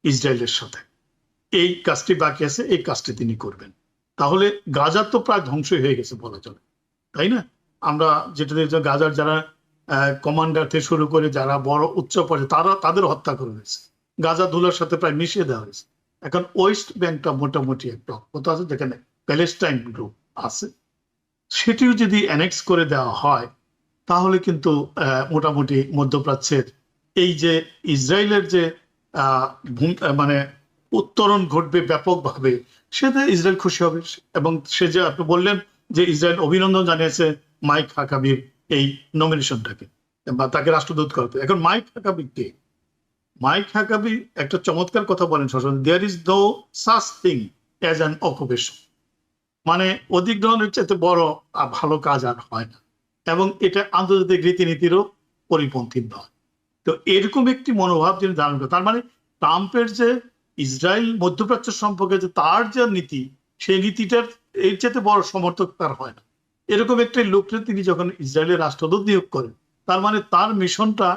ইসরায়েলের সাথে। এই কাজটি বাকি আছে, এই কাজটি তিনি করবেন। তাহলে গাজা তো প্রায় ধ্বংসই হয়ে গেছে বলা চলে, তাই না? আমরা যেটা দেখছি, গাজার যারা কমান্ডার থেকে শুরু করে যারা বড় উচ্চ পর্যায়ে তাদের হত্যা করে হয়েছে, গাজা ধুলার সাথে প্রায় মিশিয়ে দেওয়া হয়েছে। এখন ওয়েস্ট ব্যাংকটা মোটামুটি একটা কোথাও আছে যেখানে প্যালেস্টাইন গ্রুপ আছে, সেটিও যদি অ্যানেক্স করে দেওয়া হয় তাহলে কিন্তু মোটামুটি মধ্যপ্রাচ্যের এই যে ইসরায়েলের যে মানে উত্তরণ ঘটবে ব্যাপকভাবে, সেটা ইসরায়েল খুশি হবে। এবং সে যে আপনি বললেন যে ইসরায়েল অভিনন্দন জানিয়েছে মাইক হাকাবির এই নমিনেশনটাকে বা তাকে রাষ্ট্রদূত করতে। এখন মাইক হাকাবি কে? মাইক হাকাবি একটা চমৎকার কথা বলেন সবসময়, there is no such thing as an occupation, মানে অধিগ্রহণের চাইতে বড় ভালো কাজ আর হয় না, এবং এটা আন্তর্জাতিক রীতিনীতিরও পরিপন্থী নয়। তো এরকম একটি মনোভাব যিনি ধারণ করেন, তার মানে ট্রাম্পের যে ইসরায়েল মধ্যপ্রাচ্য সম্পর্কে যে তার যে নীতি, সেই নীতিটার এর চাইতে বড় সমর্থক তার হয় না। এরকম একটা লোককে তিনি যখন ইসরায়েলের রাষ্ট্রদূত নিয়োগ করেন, তার মানে তার মিশনটা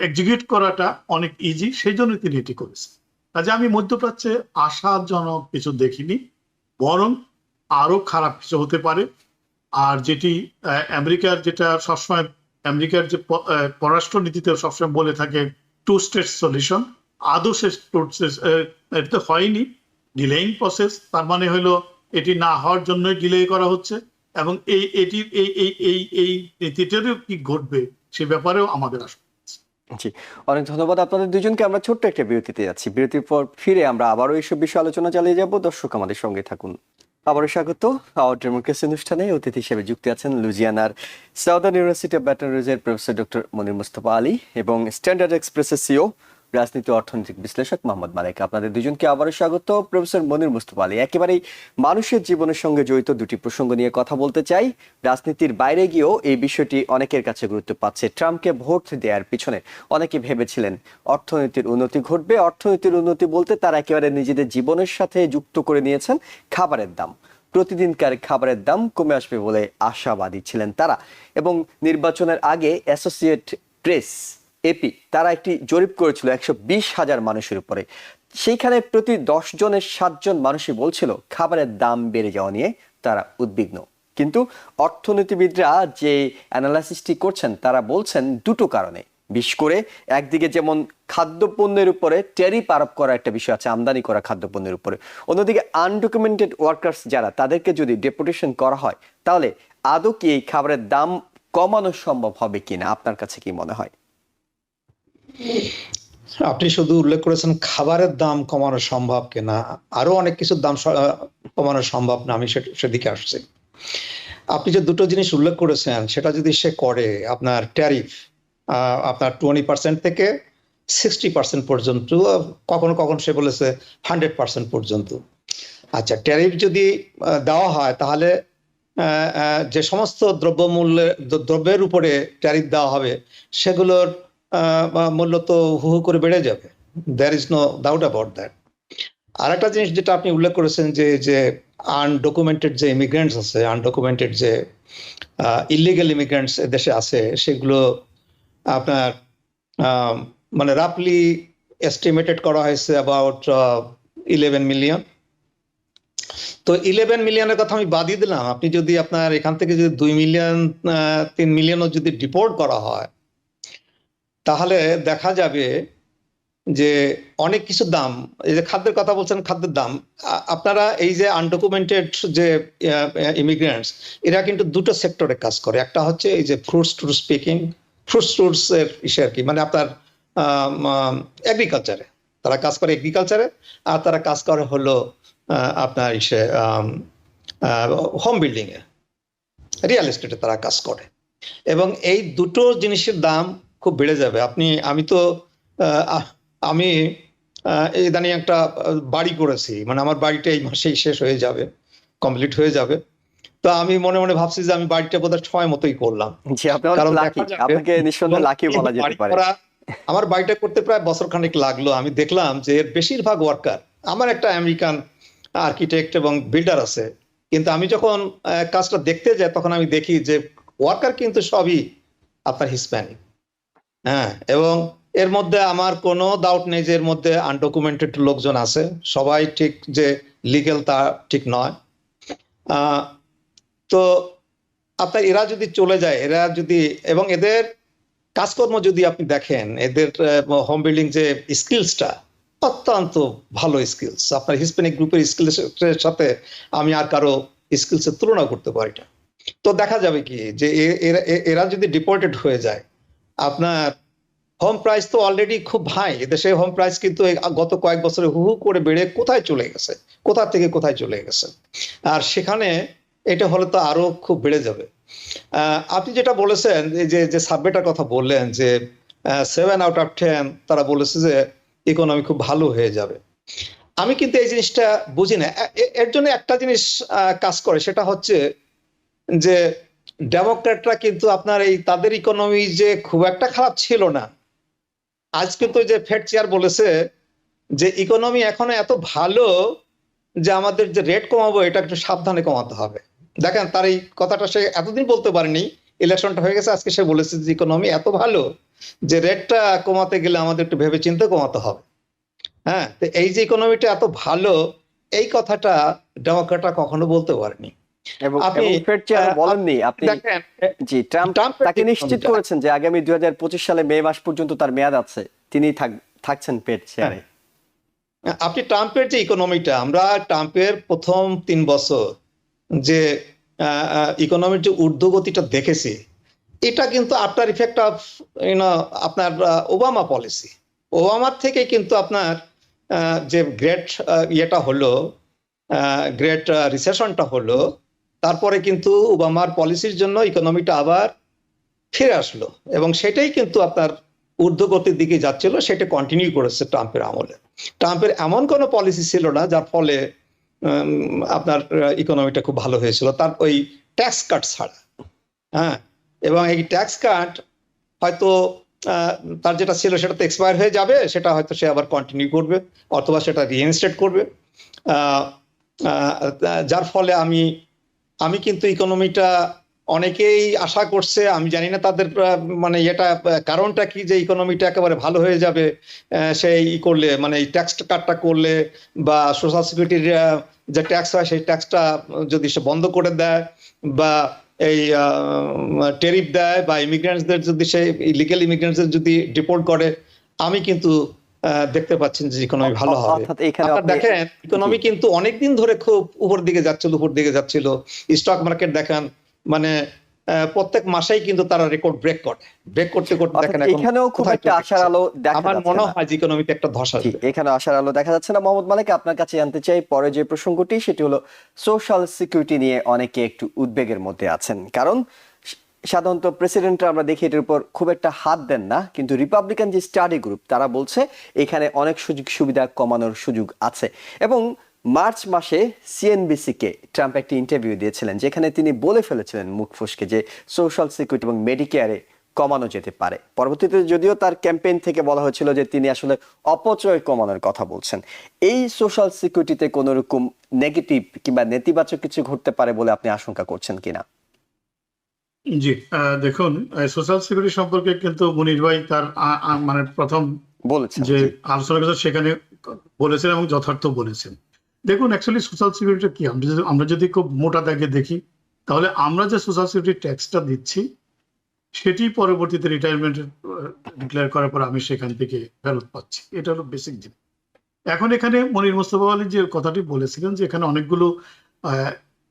এক্সিকিউট করাটা অনেক ইজি, সেই জন্য তিনি এটি করেছেন। কাজে আমি মধ্যপ্রাচ্যে আশাজনক কিছু দেখিনি, বরং আরো খারাপ কিছু হতে পারে। আর যেটি আমেরিকার, যেটা সবসময় আমেরিকার যে পররাষ্ট্র নীতিতে সবসময় বলে থাকে টু স্টেট সলিউশন, আদৌ সে এটা হয়নি, ডিলেইং প্রসেস। তার মানে হলো এটি না হওয়ার জন্যই ডিলে করা হচ্ছে, এবং এটির এই নীতিটারও কি ঘটবে সে ব্যাপারেও আমাদের আশা। জি, অনেক ধন্যবাদ আপনাদের দুজনকে। আমরা ছোট্ট একটা বিরতিতে যাচ্ছি, বিরতির পর ফিরে আমরা আবারও এইসব বিষয়ে আলোচনা চালিয়ে যাব। দর্শক আমাদের সঙ্গে থাকুন। আবারও স্বাগত। আওয়ার ডেমোক্রেসি অনুষ্ঠানে অতিথি হিসেবে যুক্ত আছেন লুজিয়ানার সাউদার্ন ইউনিভার্সিটি অফ ব্যাটন রুজের প্রফেসর ডক্টর মনির মুস্তফা আলী এবং স্ট্যান্ডার্ড এক্সপ্রেসের সিও রাজনীতি অর্থনৈতিক বিশ্লেষক মোহাম্মদ মালেক। আপনাদের দুজনকে আবারও স্বাগত। প্রফেসর মনির মুস্তফা আলী, একেবারেই মানুষের জীবনের সঙ্গে জড়িত দুটি প্রসঙ্গ নিয়ে কথা বলতে চাই। রাজনীতির বাইরে গিয়েও এই বিষয়টি অনেকের কাছে গুরুত্ব পাচ্ছে। ট্রাম্পকে ভোট দেওয়ার পিছনে অনেকে ভেবেছিলেন অর্থনীতির উন্নতি ঘটবে। অর্থনীতির উন্নতি বলতে তারা একেবারে নিজেদের জীবনের সাথে যুক্ত করে নিয়েছেন খাবারের দাম। প্রতিদিনকার খাবারের দাম কমে আসবে বলে আশাবাদী ছিলেন তারা। এবং নির্বাচনের আগে অ্যাসোসিয়েট প্রেস, এপি, তারা একটি জরিপ করেছিল 120,000 মানুষের উপরে। সেইখানে প্রতি 10 জনের 7 জন মানুষই বলছিল খাবারের দাম বেড়ে যাওয়া নিয়ে তারা উদ্বিগ্ন। কিন্তু অর্থনীতিবিদরা যে অ্যানালাইসিসটি করছেন তারা বলছেন দুটো কারণে। বিশেষ করে একদিকে যেমন খাদ্যপণ্যের উপরে ট্যারিফ আরোপ করা একটা বিষয় আছে, আমদানি করা খাদ্যপণ্যের উপরে। অন্যদিকে আনডকুমেন্টেড ওয়ার্কার্স যারা, তাদেরকে যদি ডেপুটেশন করা হয় তাহলে আদৌ কি এই খাবারের দাম কমানো সম্ভব হবে কিনা, আপনার কাছে কি মনে হয়? আপনি শুধু উল্লেখ করেছেন খাবারের দাম কমানো সম্ভব কিনা, আরো অনেক কিছুর দাম কমানো সম্ভব না, আমি সেদিকে আসছি। আপনি যে দুটো জিনিস উল্লেখ করেছেন সেটা যদি সে করে, আপনার ট্যারিফ আপনার 20% থেকে 60% পর্যন্ত, কখনো কখনো সে বলেছে 100% পর্যন্ত। আচ্ছা, ট্যারিফ যদি দেওয়া হয় তাহলে যে সমস্ত দ্রব্যের উপরে ট্যারিফ দেওয়া হবে সেগুলোর মূল্য তো হু হু করে বেড়ে যাবে। There is no doubt about that. আর একটা জিনিস যেটা আপনি উল্লেখ করেছেন যে আনডকুমেন্টেড যে ইমিগ্রেন্টস আছে, আনডকুমেন্টেড যে ইলিগাল ইমিগ্রেন্টস দেশে আছে, সেগুলো আপনার মানে রাফলি এস্টিমেটেড করা হয়েছে অ্যাবাউট 11 মিলিয়ন। তো 11 মিলিয়নের কথা আমি বাদই দিলাম, আপনি যদি আপনার এখান থেকে যদি 2 মিলিয়ন 3 মিলিয়নও যদি ডিপোর্ট করা হয়, তাহলে দেখা যাবে যে অনেক কিছু দাম, এই যে খাদ্যের কথা বলছেন, খাদ্যের দাম, আপনারা এই যে আনডকুমেন্টেড যে ইমিগ্রেন্টস, এরা কিন্তু দুটো সেক্টরে কাজ করে। একটা হচ্ছে এই যে ফ্রুটস এর ইসে আর কি, মানে আপনার এগ্রিকালচারে তারা কাজ করে, এগ্রিকালচারে, আর তারা কাজ করে হলো আপনার ইসে হোম বিল্ডিং এ, রিয়েল এস্টেটে তারা কাজ করে। এবং এই দুটো জিনিসের দাম খুব বেড়ে যাবে। আমি ইদানিং একটা বাড়ি করেছি, মানে আমার বাড়িটা এই মাসেই শেষ হয়ে যাবে, কমপ্লিট হয়ে যাবে। তো আমি মনে মনে ভাবছি যে আমি বাড়িটা বোধহয় সময় মতোই করলাম। জি, আপনি অনেক লাকি, আপনাকে নিঃসন্দেহে লাকি বলা যেতে পারে। আমার বাড়িটা করতে প্রায় বছর খানেক লাগলো। আমি দেখলাম যে এর বেশিরভাগ ওয়ার্কার, আমার একটা আমেরিকান আর্কিটেক্ট এবং বিল্ডার আছে, কিন্তু আমি যখন কাজটা দেখতে যাই তখন আমি দেখি যে ওয়ার্কার কিন্তু সবই আপনার হিসপ্যানিক। হ্যাঁ, এবং এর মধ্যে আমার কোনো ডাউট নেই যে এর মধ্যে আনডকুমেন্টেড লোকজন আছে, সবাই ঠিক যে লিগ্যাল তা ঠিক নয়। তো আপনার এরা যদি চলে যায়, এরা যদি, এবং এদের কাজকর্ম যদি আপনি দেখেন, এদের হোম বিল্ডিং যে স্কিলসটা অত্যন্ত ভালো স্কিলস, আপনার হিসপ্যানিক গ্রুপের স্কিলসের সাথে আমি আর কারো স্কিলসের তুলনা করতে পারি না। তো দেখা যাবে কি যে এরা যদি ডিপোর্টেড হয়ে যায়, আপনার হোম প্রাইস তো অলরেডি খুব হাই এদেশে। হোম প্রাইস কিন্তু গত কয়েক বছরে হু হু করে বেড়ে কোথায় চলে গেছে, কোথা থেকে কোথায় চলে গেছে, আর সেখানে এটা হলে তো আরো খুব বেড়ে যাবে। আপনি যেটা বলেছেন, যে সার্ভেটার কথা বললেন যে 7 out of 10 তারা বলেছে যে ইকোনমি খুব ভালো হয়ে যাবে। আমি কিন্তু এই জিনিসটা বুঝি না। এর জন্য একটা জিনিস কাজ করে, সেটা হচ্ছে যে ডেমোক্র্যাটরা কিন্তু আপনার এই তাদের ইকোনমি যে খুব একটা খারাপ ছিল না। আজ কিন্তু যে ফেড চেয়ার বলেছে যে ইকোনমি এখনো এত ভালো যে আমাদের যে রেট কমাবো এটা একটু সাবধানে কমাতে হবে। দেখেন, তার এই কথাটা সে এতদিন বলতে পারেনি, ইলেকশনটা হয়ে গেছে, আজকে সে বলেছে যে ইকোনমি এত ভালো যে রেটটা কমাতে গেলে আমাদের একটু ভেবে চিন্তে কমাতে হবে। হ্যাঁ, তো এই যে ইকোনমিটা এত ভালো, এই কথাটা ডেমোক্র্যাটরা কখনো বলতে পারেনি। এবং আপনি ফেড চেয়ার বলেননি আপনি। দেখেন, জি, ট্রাম্প তাকে নিশ্চিত করেছেন যে আগামী 2025 সালে মে মাস পর্যন্ত তার মেয়াদ আছে, তিনি থাকছেন ফেড চেয়ারে। আপনি ট্রাম্পের যে ইকোনমিটা, আমরা ট্রাম্পের প্রথম 3 বছর যে ইকোনমির যে ঊর্ধ্বগতিটা দেখেছি, এটা কিন্তু আফটার ইফেক্ট অফ আপনার ওবামা পলিসি। ওবামার থেকে কিন্তু আপনার যে গ্রেট ইয়েটা হলো, গ্রেট রিসেশনটা হলো, তারপরে কিন্তু ওবামার পলিসির জন্য ইকোনমিটা আবার ফিরে আসলো, এবং সেটাই কিন্তু আপনার ঊর্ধ্বগতির দিকে যাচ্ছিল, সেটা কন্টিনিউ করেছে ট্রাম্পের আমলে। ট্রাম্পের এমন কোনো পলিসি ছিল না যার ফলে আপনার ইকোনমিটা খুব ভালো হয়েছিল, তার ওই ট্যাক্স কাট ছাড়া। হ্যাঁ, এবং এই ট্যাক্স কাট হয়তো তার যেটা ছিল সেটা তো এক্সপায়ার হয়ে যাবে, সেটা হয়তো সে আবার কন্টিনিউ করবে অথবা সেটা রিইনস্টেট করবে। যার ফলে আমি কিন্তু ইকোনমিটা, অনেকেই আশা করছে, আমি জানি না তাদের মানে এটা কারণটা কি, যে ইকোনমিটা একেবারে ভালো হয়ে যাবে সেই করলে, মানে এই ট্যাক্স কাটটা করলে, বা সোশ্যাল সিকিউরিটির যে ট্যাক্স হয় সেই ট্যাক্সটা যদি সে বন্ধ করে দেয়, বা এই টেরিফ দেয়, বা ইমিগ্রেন্টসদের যদি সে ইলিগাল ইমিগ্রেন্টসদের যদি ডিপোর্ট করে, আমি কিন্তু দেখতে পাচ্ছেন যে ইকোনমি ভালো হবে। দেখেন, ইকোনমি কিন্তু অনেকদিন ধরে খুব উপর দিকে যাচ্ছিল, স্টক মার্কেট দেখেন, মানে প্রত্যেক মাসেই কিন্তু তারা রেকর্ড ব্রেক করতে দেখেন এখন এখানেও খুব কোথায় একটা চলে আশার গেছে। আলো দেখা আমার যাচ্ছে মনে না। হয় যে ইকোনমিতে একটা ধসা জি, আসবে। এখানে আশার আলো দেখা যাচ্ছে না। মোহাম্মদ মালিক, আপনার কাছে জানতে চাই পরে যে প্রসঙ্গটি, সেটি হলো সোশ্যাল সিকিউরিটি নিয়ে অনেকে একটু উদ্বেগের মধ্যে আছেন, কারণ সাধারণত প্রেসিডেন্টরা আমরা দেখি এটার উপর খুব একটা হাত দেন না, কিন্তু রিপাবলিকান যে স্টাডি গ্রুপ তারা বলছে এখানে অনেক সুযোগ সুবিধা কমানোর সুযোগ আছে। এবং মার্চ মাসে সিএনবিসি কে ট্রাম্প একটি ইন্টারভিউ দিয়েছিলেন, যেখানে তিনি বলে ফেলেছিলেন মুখ ফসকে যে সোশ্যাল সিকিউরিটি এবং মেডিকেয়ারে কমানো যেতে পারে। পরবর্তীতে যদিও তার ক্যাম্পেইন থেকে বলা হয়েছিল যে তিনি আসলে অপচয় কমানোর কথা বলছেন। এই সোশ্যাল সিকিউরিটিতে কোনো রকম নেগেটিভ কিংবা নেতিবাচক কিছু ঘটতে পারে বলে আপনি আশঙ্কা করছেন কিনা? জি, দেখুন, সোশ্যাল সিকিউরিটি সম্পর্কে কিন্তু মুনির ভাই তার মানে প্রথম বলেছেন যে জি। আলোচনা করেছেন সেখানে বলেছেন এবং যথার্থ বলেছেন। দেখুন, অ্যাকচুয়ালি সোশ্যাল সিকিউরিটি কি, আমরা যদি খুব মোটা দাগে দেখি, তাহলে আমরা যে সোশ্যাল সিকিউরিটি ট্যাক্সটা দিচ্ছি সেটি পরবর্তীতে রিটায়ারমেন্ট ডিক্লেয়ার করার পর আমি সেখান থেকে ফেরত পাচ্ছি। এটা হলো বেসিক জিনিস। এখন এখানে মনির মোস্তফা আলী যে কথাটি বলেছিলেন যে এখানে অনেকগুলো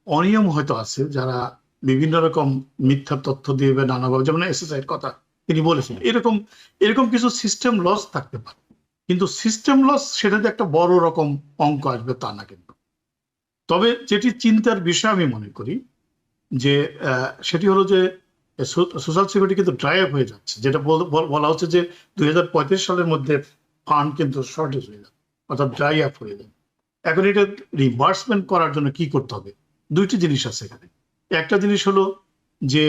অনিয়ম হয়তো আছে, যারা বিভিন্ন রকম মিথ্যা তথ্য দিয়ে বা নানাভাবে, যেমন এসএসআই কথা তিনি বলেছেন, এরকম কিছু সিস্টেম লস থাকতে পারে, কিন্তু সিস্টেম লস সেটাতে একটা বড় রকম অঙ্ক আসবে তা না। কিন্তু তবে যেটি চিন্তার বিষয় আমি মনে করি যে সেটি হলো যে সোশ্যাল সিকিউরিটি কিন্তু ড্রাই আপ হয়ে যাচ্ছে, যেটা বলা হচ্ছে যে 2035 সালের মধ্যে ফান্ড কিন্তু শর্টেজ হয়ে যাবে, অর্থাৎ ড্রাই আপ হয়ে যাবে। এখন এটা রিভার্সমেন্ট করার জন্য কি করতে হবে? দুইটি জিনিস আছে এখানে। একটা জিনিস হলো যে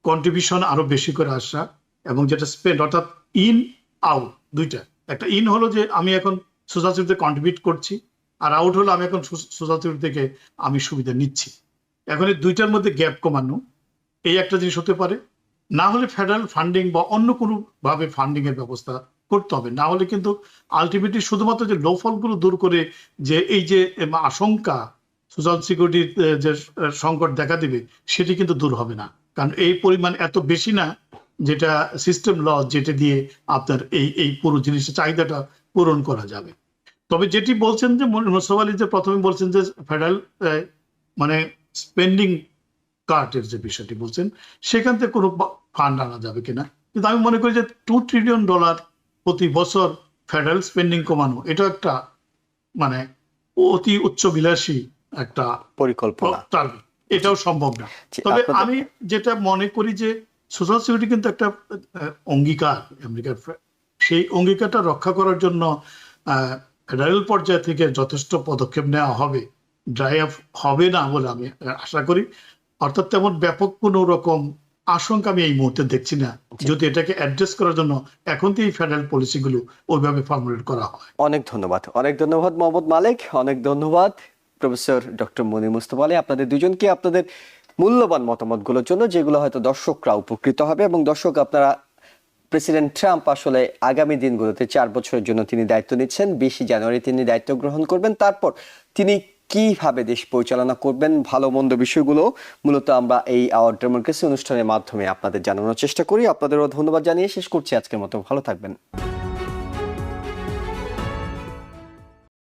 কন্ট্রিবিউশন আরো বেশি করে আসা, এবং যেটা স্পেন্ড, অর্থাৎ ইন আউট দুইটা। একটা ইন হলো যে আমি এখন সোশ্যাল সিকিউরিটিতে কন্ট্রিবিউট করছি, আর আউট হলো আমি এখন সোশ্যাল সিকিউরিটি থেকে আমি সুবিধা নিচ্ছি। এখন এই দুইটার মধ্যে গ্যাপ কমানো, এই একটা জিনিস হতে পারে। না হলে ফেডারেল ফান্ডিং বা অন্য কোনো ভাবে ফান্ডিং এর ব্যবস্থা করতে হবে। না হলে কিন্তু আলটিমেটলি শুধুমাত্র যে লোফলগুলো দূর করে যে এই যে আশঙ্কা সোশ্যাল সিকিউরিটির যে সংকট দেখা দিবে, সেটি কিন্তু দূর হবে না, কারণ এই পরিমাণ এত বেশি না যেটা সিস্টেম লস, যেটা দিয়ে আপনার এই পুরো জিনিসের চাহিদাটা পূরণ করা যাবে। তবে যেটি বলছেন যে মোস্তফা আলী যে প্রথমে বলছেন যে ফেডারেল মানে স্পেন্ডিং কার্টের যে বিষয়টি বলছেন, সেখান থেকে কোনো ফান্ড আনা যাবে কিনা, কিন্তু আমি মনে করি যে $2 ট্রিলিয়ন প্রতি বছর ফেডারেল স্পেন্ডিং কমানো, এটা একটা মানে অতি উচ্চবিলাসী একটা পরিকল্পনা, টার্গেট, এটাও সম্ভব না। জি, তবে আপনাদের- আমি যেটা মনে করি যে সোশ্যাল সিকিউরিটি কিন্তু একটা অঙ্গীকার আমেরিকার, সেই অঙ্গীকারটা রক্ষা করার জন্য ফেডারেল পর্যায় থেকে যথেষ্ট পদক্ষেপ নেওয়া হবে, ড্রাই আপ হবে না বলে আমি আশা করি। অর্থাৎ তেমন ব্যাপক কোনো রকম আশঙ্কা আমি এই মুহূর্তে দেখছি না, যদি এটাকে অ্যাড্রেস করার জন্য এখন থেকে ফেডারেল পলিসিগুলো ওইভাবে ফর্মুলেট করা হয়। অনেক ধন্যবাদ মোহাম্মদ মালিক, অনেক ধন্যবাদ প্রফেসর ডক্টর মুনির মোস্তফা আলী, আপনাদের দুজনকে আপনাদের মূল্যবান মতামতগুলোর জন্য, যেগুলো হয়তো দর্শকরা উপকৃত হবে। এবং দর্শক, আপনারা প্রেসিডেন্ট ট্রাম্প আসলে আগামী দিনগুলোতে 4 বছরের জন্য তিনি দায়িত্ব নিচ্ছেন। 20 জানুয়ারি তিনি দায়িত্ব গ্রহণ করবেন। তারপর তিনি কিভাবে দেশ পরিচালনা করবেন, ভালো মন্দ বিষয়গুলো মূলত আমরা এই আওয়ার ডেমোক্রেসি অনুষ্ঠানের মাধ্যমে আপনাদের জানানোর চেষ্টা করি। আপনাদেরও ধন্যবাদ জানিয়ে শেষ করছি আজকের মতো। ভালো থাকবেন।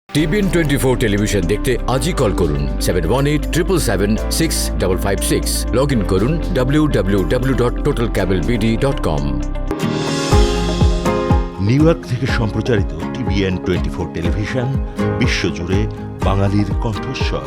TBN 24 টেলিভিশন দেখতে আজই কল করুন 7187776556। লগ ইন করুন www.totalcablebd.com। নিউ ইয়র্ক থেকে সম্প্রচারিত TBN 24 টেলিভিশন বিশ্বজুড়ে বাঙালির কণ্ঠস্বর।